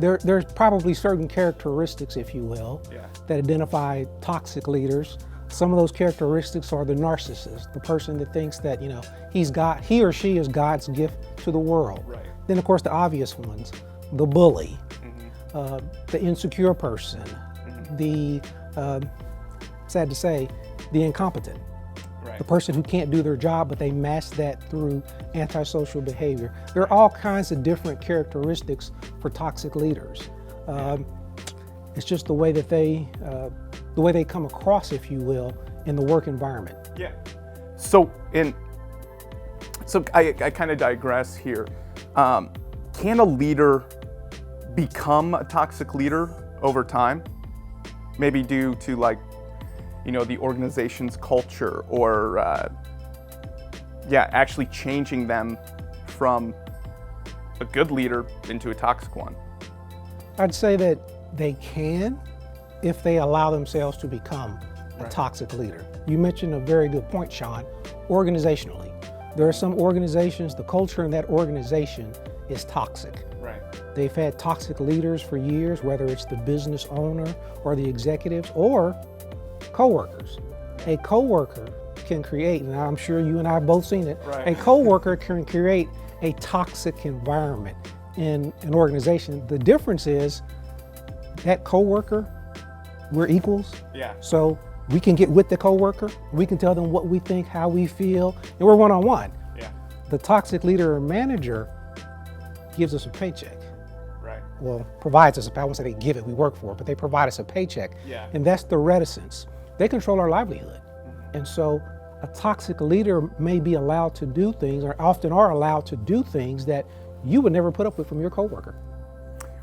There's probably certain characteristics, if you will, Yeah. that identify toxic leaders. Some of those characteristics are the narcissist, the person that thinks that, he or she is God's gift to the world. Right. Then, of course, the obvious ones, the bully, the insecure person, the, sad to say, the incompetent. Right. The person who can't do their job, but they mask that through antisocial behavior. There are all kinds of different characteristics for toxic leaders. It's just the way that they come across, if you will, in the work environment. Yeah. So I kind of digress here. Can a leader become a toxic leader over time? Maybe due to the organization's culture, or actually changing them from a good leader into a toxic one. I'd say that they can, if they allow themselves to become a toxic leader. You mentioned a very good point, Sean. Organizationally, there are some organizations, the culture in that organization is toxic. Right. They've had toxic leaders for years, whether it's the business owner or the executives or coworkers. A coworker can create, and I'm sure you and I have both seen it, a coworker can create a toxic environment in an organization. The difference is that coworker, we're equals. Yeah. So we can get with the coworker, we can tell them what we think, how we feel, and we're one-on-one. Yeah. The toxic leader or manager gives us a paycheck. Right. Well, provides us, I won't say they give it, we work for it, but they provide us a paycheck. Yeah. And that's the reticence. They control our livelihood. And so a toxic leader may be allowed to do things, or often are allowed to do things that you would never put up with from your coworker.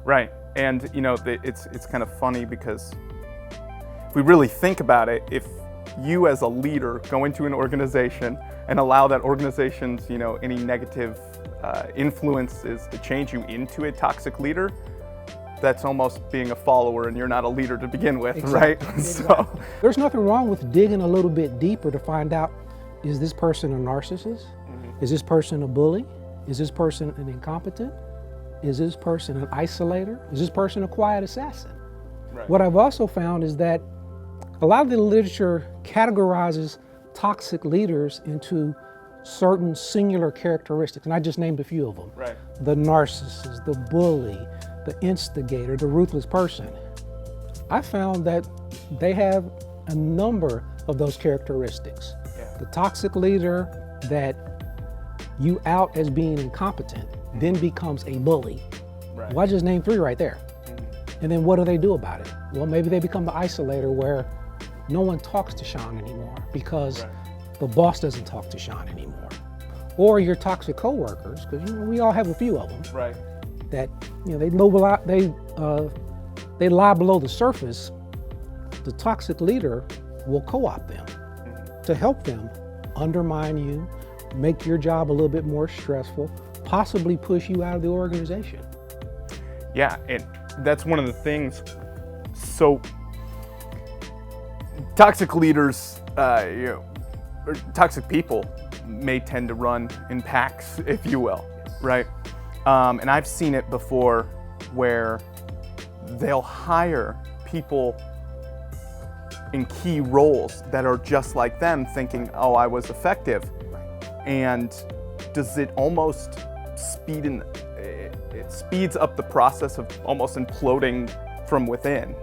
Right. And it's kind of funny, because if we really think about it, if you as a leader go into an organization and allow that organization's any negative influences to change you into a toxic leader, that's almost being a follower and you're not a leader to begin with. Exactly. Right? Exactly. So there's nothing wrong with digging a little bit deeper to find out, is this person a narcissist? Is this person a bully? Is this person an incompetent? Is this person an isolator? Is this person a quiet assassin? Right. What I've also found is that a lot of the literature categorizes toxic leaders into certain singular characteristics, and I just named a few of them. Right. The narcissist, the bully, the instigator, the ruthless person. I found that they have a number of those characteristics. Yeah. The toxic leader that you out as being incompetent then becomes a bully. Right. Well, I just named 3 right there. And then what do they do about it? Well, maybe they become the isolator, where no one talks to Sean anymore because the boss doesn't talk to Sean anymore. Or your toxic coworkers, because we all have a few of them. Right. That they lie below the surface. The toxic leader will co-opt them to help them undermine you, make your job a little bit more stressful, possibly push you out of the organization. Yeah, and that's one of the things. So toxic leaders, or toxic people may tend to run in packs, if you will, right? And I've seen it before where they'll hire people in key roles that are just like them, thinking, oh, I was effective. And does it almost it speeds up the process of almost imploding from within?